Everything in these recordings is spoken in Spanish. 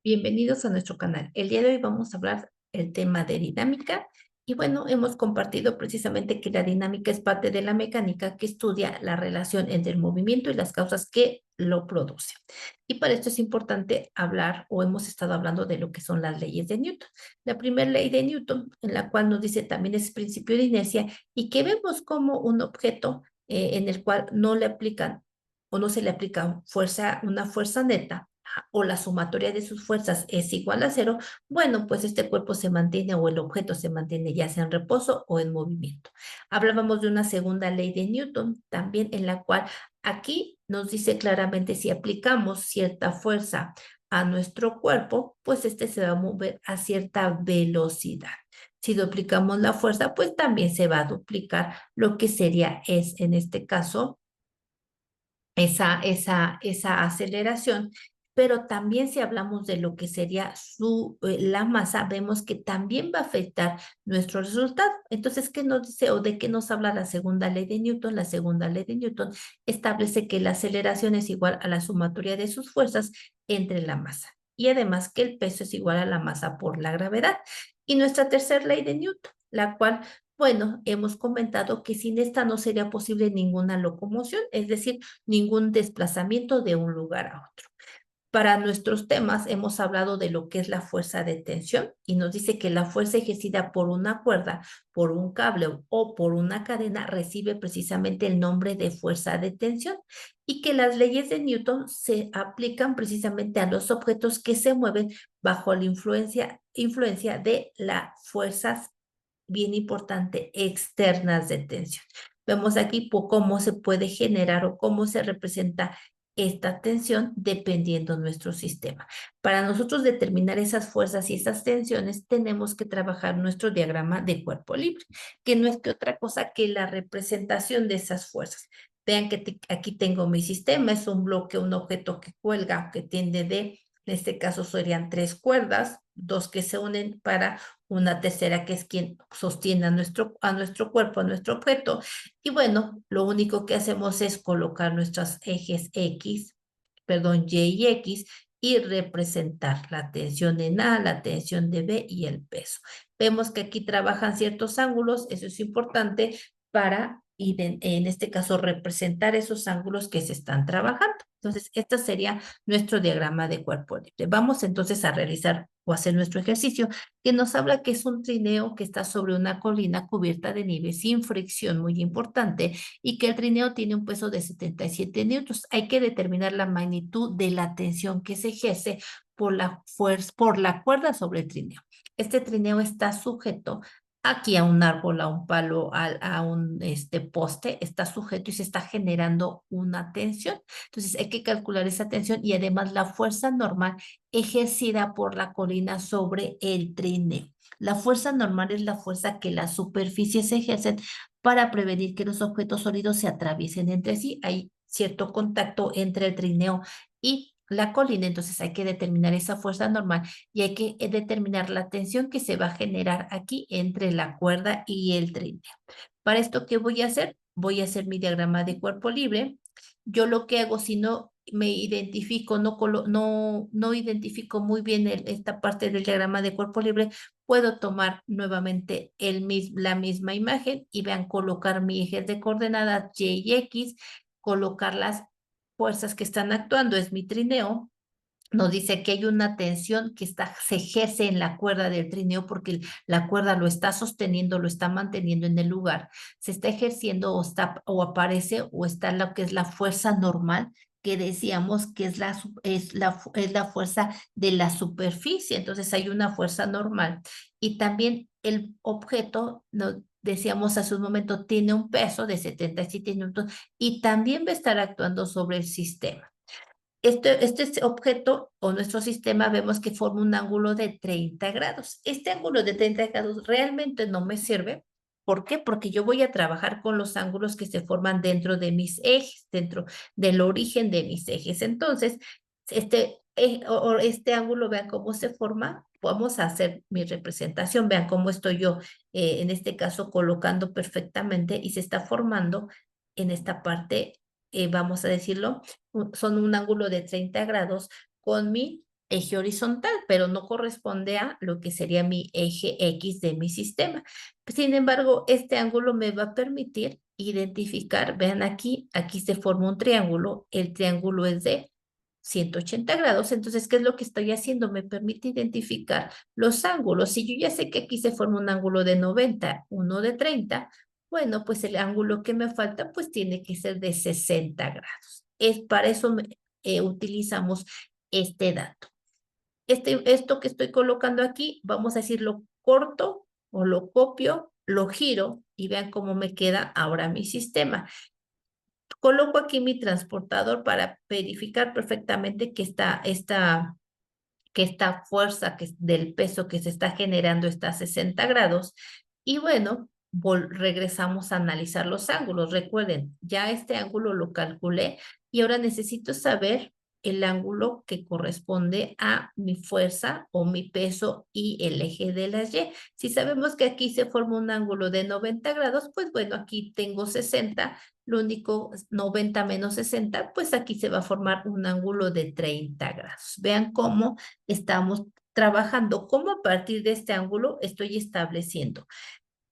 Bienvenidos a nuestro canal. El día de hoy vamos a hablar el tema de dinámica y bueno, hemos compartido precisamente que la dinámica es parte de la mecánica que estudia la relación entre el movimiento y las causas que lo producen. Y para esto es importante hablar o hemos estado hablando de lo que son las leyes de Newton. La primera ley de Newton, en la cual nos dice también es principio de inercia y que vemos como un objeto en el cual no le aplican o no se le aplica fuerza, una fuerza neta o la sumatoria de sus fuerzas es igual a cero, bueno, pues este cuerpo se mantiene o el objeto se mantiene ya sea en reposo o en movimiento. Hablábamos de una segunda ley de Newton, también en la cual aquí nos dice claramente si aplicamos cierta fuerza a nuestro cuerpo, pues este se va a mover a cierta velocidad. Si duplicamos la fuerza, pues también se va a duplicar lo que sería es, en este caso, esa aceleración, pero también si hablamos de lo que sería la masa, vemos que también va a afectar nuestro resultado. Entonces, ¿qué nos dice o de qué nos habla la segunda ley de Newton? La segunda ley de Newton establece que la aceleración es igual a la sumatoria de sus fuerzas entre la masa y además que el peso es igual a la masa por la gravedad. Y nuestra tercera ley de Newton, la cual bueno, hemos comentado que sin esta no sería posible ninguna locomoción, es decir, ningún desplazamiento de un lugar a otro. Para nuestros temas hemos hablado de lo que es la fuerza de tensión y nos dice que la fuerza ejercida por una cuerda, por un cable o por una cadena recibe precisamente el nombre de fuerza de tensión y que las leyes de Newton se aplican precisamente a los objetos que se mueven bajo la influencia de las fuerzas bien importante, externas de tensión. Vemos aquí cómo se puede generar o cómo se representa esta tensión dependiendo nuestro sistema. Para nosotros determinar esas fuerzas y esas tensiones, tenemos que trabajar nuestro diagrama de cuerpo libre, que no es que otra cosa que la representación de esas fuerzas. Vean que aquí tengo mi sistema, es un bloque, un objeto que cuelga, que tiende de, en este caso serían tres cuerdas, dos que se unen para una tercera que es quien sostiene a nuestro cuerpo, a nuestro objeto. Y bueno, lo único que hacemos es colocar nuestros ejes X, perdón, Y y X y representar la tensión en A, la tensión de B y el peso. Vemos que aquí trabajan ciertos ángulos, eso es importante para, en este caso, representar esos ángulos que se están trabajando. Entonces, este sería nuestro diagrama de cuerpo libre. Vamos entonces a realizar o hacer nuestro ejercicio que nos habla que es un trineo que está sobre una colina cubierta de nieve sin fricción, muy importante, y que el trineo tiene un peso de 77 newtons. Hay que determinar la magnitud de la tensión que se ejerce por la fuerza, por la cuerda sobre el trineo. Este trineo está sujeto aquí a un árbol, a un palo, a un poste, está sujeto y se está generando una tensión. Entonces hay que calcular esa tensión y además la fuerza normal ejercida por la colina sobre el trineo. La fuerza normal es la fuerza que las superficies ejercen para prevenir que los objetos sólidos se atraviesen entre sí. Hay cierto contacto entre el trineo y la colina, entonces hay que determinar esa fuerza normal y hay que determinar la tensión que se va a generar aquí entre la cuerda y el trineo. Para esto, ¿qué voy a hacer? Voy a hacer mi diagrama de cuerpo libre. Yo lo que hago, si no me identifico, no identifico muy bien esta parte del diagrama de cuerpo libre, puedo tomar nuevamente la misma imagen y vean, colocar mi eje de coordenadas Y y X, colocar las fuerzas que están actuando, es mi trineo, nos dice que hay una tensión que se ejerce en la cuerda del trineo porque la cuerda lo está sosteniendo, lo está manteniendo en el lugar. Se está ejerciendo o aparece o está lo que es la fuerza normal que decíamos que es la fuerza de la superficie. Entonces hay una fuerza normal. Y también el objeto, decíamos hace un momento, tiene un peso de 77 newtons y también va a estar actuando sobre el sistema. Este objeto o nuestro sistema vemos que forma un ángulo de 30 grados. Este ángulo de 30 grados realmente no me sirve. ¿Por qué? Porque yo voy a trabajar con los ángulos que se forman dentro de mis ejes, dentro del origen de mis ejes. Entonces, este ángulo, vean cómo se forma. Vamos a hacer mi representación. Vean cómo estoy yo, en este caso, colocando perfectamente y se está formando en esta parte, vamos a decirlo son un ángulo de 30 grados con mi eje horizontal, pero no corresponde a lo que sería mi eje X de mi sistema. Sin embargo, este ángulo me va a permitir identificar, vean aquí, aquí se forma un triángulo, el triángulo es de 180 grados, entonces, ¿qué es lo que estoy haciendo? Me permite identificar los ángulos. Si yo ya sé que aquí se forma un ángulo de 90, uno de 30, bueno, pues el ángulo que me falta, pues tiene que ser de 60 grados. Es para eso utilizamos este dato. Esto que estoy colocando aquí, vamos a decir, lo corto o lo copio, lo giro y vean cómo me queda ahora mi sistema. Coloco aquí mi transportador para verificar perfectamente que esta fuerza del peso que se está generando está a 60 grados. Y bueno, regresamos a analizar los ángulos. Recuerden, ya este ángulo lo calculé y ahora necesito saber el ángulo que corresponde a mi fuerza o mi peso y el eje de las Y. Si sabemos que aquí se forma un ángulo de 90 grados, pues bueno, aquí tengo 60, lo único 90 menos 60, pues aquí se va a formar un ángulo de 30 grados. Vean cómo estamos trabajando, cómo a partir de este ángulo estoy estableciendo.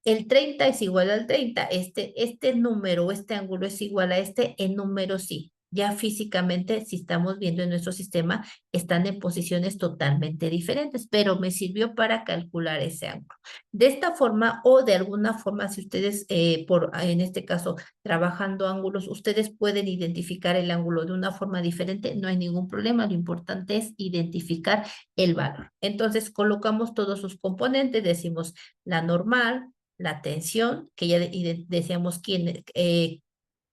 El 30 es igual al 30. Este número, este ángulo es igual a este en número sí. Ya físicamente, si estamos viendo en nuestro sistema, están en posiciones totalmente diferentes, pero me sirvió para calcular ese ángulo. De esta forma o de alguna forma, si ustedes, en este caso, trabajando ángulos, ustedes pueden identificar el ángulo de una forma diferente, no hay ningún problema. Lo importante es identificar el valor. Entonces, colocamos todos sus componentes, decimos la normal, la tensión, que ya decíamos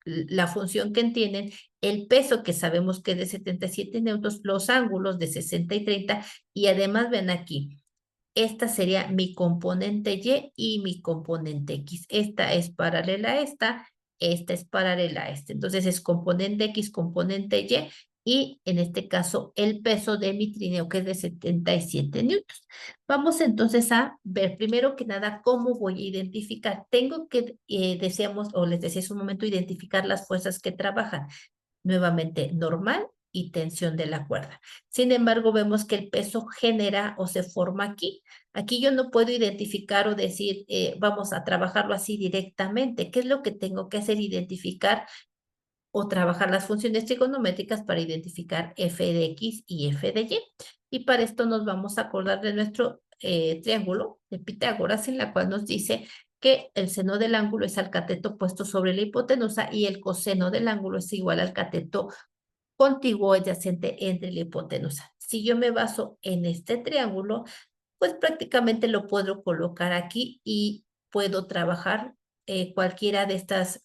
la función que tienen, el peso que sabemos que es de 77 newtons, los ángulos de 60 y 30, y además ven aquí, esta sería mi componente Y y mi componente X. Esta es paralela a esta es paralela a esta. Entonces es componente X, componente y en este caso el peso de mi trineo que es de 77 newtons. Vamos entonces a ver primero que nada cómo voy a identificar. Tengo que, decíamos o les decía hace un momento, identificar las fuerzas que trabajan. Nuevamente, normal y tensión de la cuerda. Sin embargo, vemos que el peso genera o se forma aquí. Aquí yo no puedo identificar o decir, vamos a trabajarlo así directamente. ¿Qué es lo que tengo que hacer? Identificar o trabajar las funciones trigonométricas para identificar f de x y f de y. Y para esto nos vamos a acordar de nuestro triángulo de Pitágoras, en la cual nos dice que el seno del ángulo es al cateto puesto sobre la hipotenusa y el coseno del ángulo es igual al cateto contiguo adyacente entre la hipotenusa. Si yo me baso en este triángulo, pues prácticamente lo puedo colocar aquí y puedo trabajar cualquiera de estas,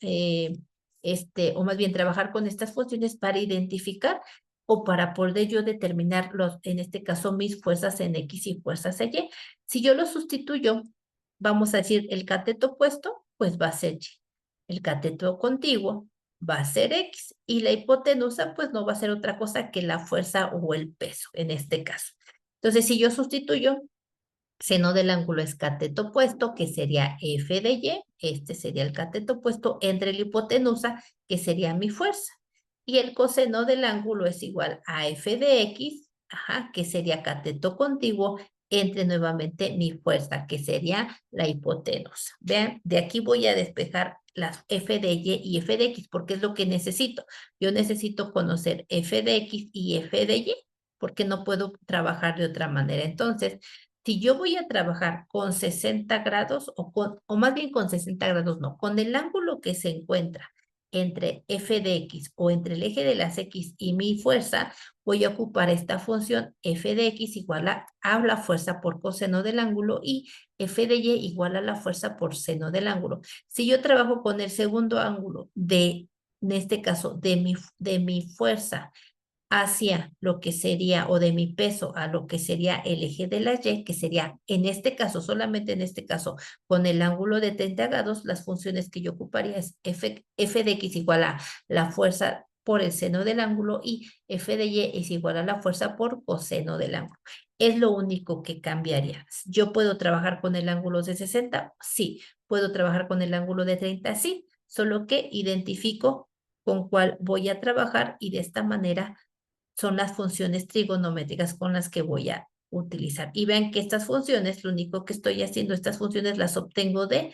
o más bien trabajar con estas funciones para identificar o para poder yo determinar en este caso, mis fuerzas en X y fuerzas en Y. Si yo lo sustituyo, vamos a decir, el cateto opuesto, pues va a ser Y. El cateto contiguo va a ser X y la hipotenusa, pues no va a ser otra cosa que la fuerza o el peso en este caso. Entonces, si yo sustituyo, seno del ángulo es cateto opuesto, que sería F de Y. Este sería el cateto opuesto entre la hipotenusa, que sería mi fuerza. Y el coseno del ángulo es igual a F de X, ajá, que sería cateto contiguo entre nuevamente mi fuerza, que sería la hipotenusa. Vean, de aquí voy a despejar las F de Y y F de X, porque es lo que necesito. Yo necesito conocer F de X y F de Y, porque no puedo trabajar de otra manera. Entonces, si yo voy a trabajar con 60 grados o más bien con 60 grados, no, con el ángulo que se encuentra entre f de x o entre el eje de las x y mi fuerza, voy a ocupar esta función f de x igual a la fuerza por coseno del ángulo y f de y igual a la fuerza por seno del ángulo. Si yo trabajo con el segundo ángulo en este caso, de mi fuerza hacia lo que sería, o de mi peso a lo que sería el eje de la Y, que sería en este caso, solamente en este caso, con el ángulo de 30 grados, las funciones que yo ocuparía es f de x igual a la fuerza por el seno del ángulo y f de y es igual a la fuerza por coseno del ángulo. Es lo único que cambiaría. ¿Yo puedo trabajar con el ángulo de 60? Sí. ¿Puedo trabajar con el ángulo de 30? Sí. Solo que identifico con cuál voy a trabajar y de esta manera son las funciones trigonométricas con las que voy a utilizar. Y vean que estas funciones, lo único que estoy haciendo, estas funciones las obtengo de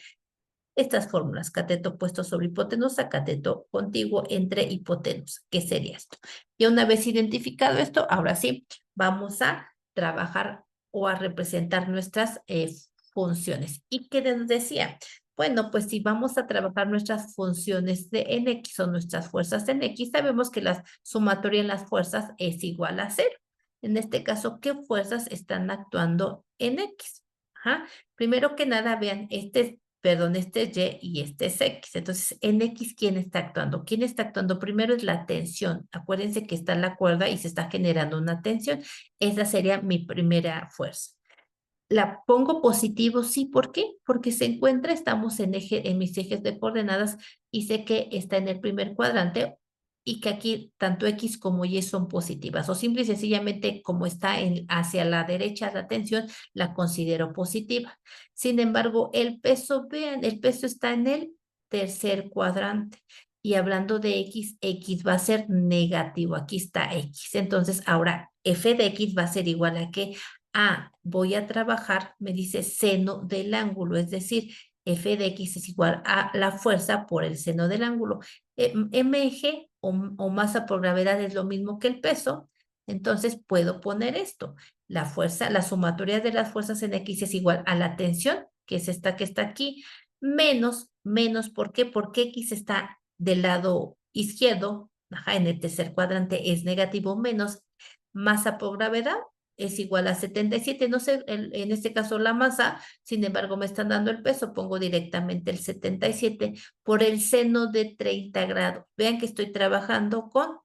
estas fórmulas: cateto opuesto sobre hipotenusa, cateto contiguo entre hipotenusa. ¿Qué sería esto? Y una vez identificado esto, ahora sí, vamos a trabajar o a representar nuestras funciones. ¿Y qué les decía? Bueno, pues si vamos a trabajar nuestras funciones de en X o nuestras fuerzas en X, sabemos que la sumatoria en las fuerzas es igual a cero. En este caso, ¿qué fuerzas están actuando en X? Ajá. Primero que nada, vean, perdón, este es Y y este es X. Entonces, en X, ¿quién está actuando? ¿Quién está actuando? Primero es la tensión. Acuérdense que está la cuerda y se está generando una tensión. Esa sería mi primera fuerza. La pongo positivo, sí, ¿por qué? Porque se encuentra, estamos en mis ejes de coordenadas y sé que está en el primer cuadrante y que aquí tanto X como Y son positivas, o simple y sencillamente como está hacia la derecha la tensión, la considero positiva. Sin embargo, el peso, vean, el peso está en el tercer cuadrante. Y hablando de X, X va a ser negativo. Aquí está X. Entonces, ahora f de X va a ser igual a que voy a trabajar, me dice seno del ángulo, es decir, f de X es igual a la fuerza por el seno del ángulo. MG o masa por gravedad es lo mismo que el peso, entonces puedo poner esto. La fuerza, la sumatoria de las fuerzas en X es igual a la tensión, que es esta que está aquí, menos, ¿por qué? Porque X está del lado izquierdo, ajá, en el tercer cuadrante es negativo, menos masa por gravedad es igual a 77. No sé, en este caso la masa, sin embargo me están dando el peso, pongo directamente el 77 por el seno de 30 grados. Vean que estoy trabajando con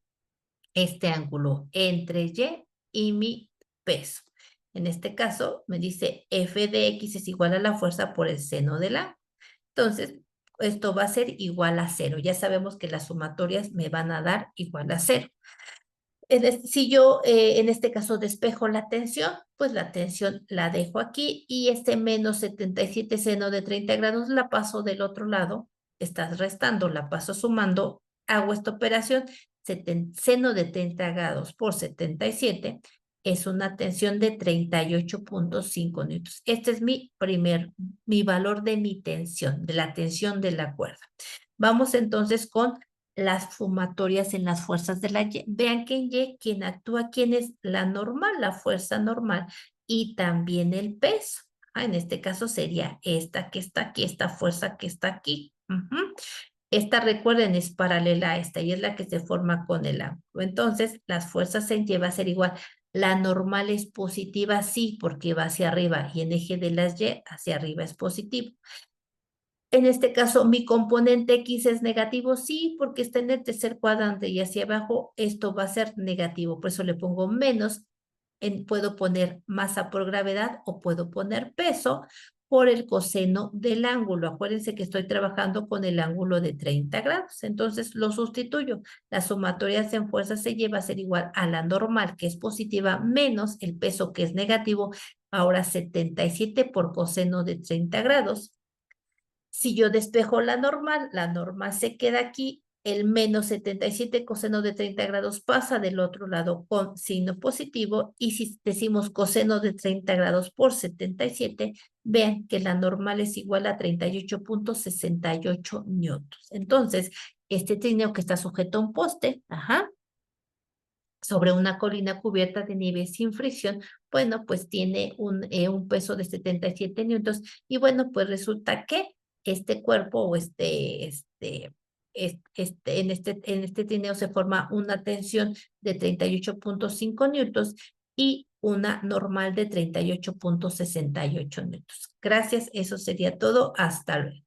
este ángulo entre Y y mi peso. En este caso me dice f de X es igual a la fuerza por el seno de la. Entonces, esto va a ser igual a cero. Ya sabemos que las sumatorias me van a dar igual a cero. Si yo en este caso despejo la tensión, pues la tensión la dejo aquí y este menos 77 seno de 30 grados la paso del otro lado, estás restando, la paso sumando, hago esta operación, seno de 30 grados por 77 es una tensión de 38.5 newtons. Este es mi valor de mi tensión, de la tensión de la cuerda. Vamos entonces con las sumatorias en las fuerzas de la Y. Vean que en Y quien actúa, quién es la normal, la fuerza normal y también el peso. En este caso sería esta que está aquí, esta fuerza que está aquí. Esta, recuerden, es paralela a esta y es la que se forma con el ángulo. Entonces, las fuerzas en Y va a ser igual. La normal es positiva, sí, porque va hacia arriba y en eje de las Y hacia arriba es positivo. En este caso, mi componente X es negativo, sí, porque está en el tercer cuadrante y hacia abajo esto va a ser negativo. Por eso le pongo menos. Puedo poner masa por gravedad o puedo poner peso por el coseno del ángulo. Acuérdense que estoy trabajando con el ángulo de 30 grados. Entonces lo sustituyo. La sumatoria en fuerza se lleva a ser igual a la normal, que es positiva, menos el peso, que es negativo. Ahora 77 por coseno de 30 grados. Si yo despejo la normal se queda aquí, el menos 77 coseno de 30 grados pasa del otro lado con signo positivo y si decimos coseno de 30 grados por 77, vean que la normal es igual a 38.68 newtons. Entonces, este trineo que está sujeto a un poste, sobre una colina cubierta de nieve sin fricción, bueno, pues tiene un peso de 77 newtons y bueno, pues resulta que este cuerpo o en este trineo se forma una tensión de 38.5 newtons y una normal de 38.68 newtons. Gracias, eso sería todo. Hasta luego.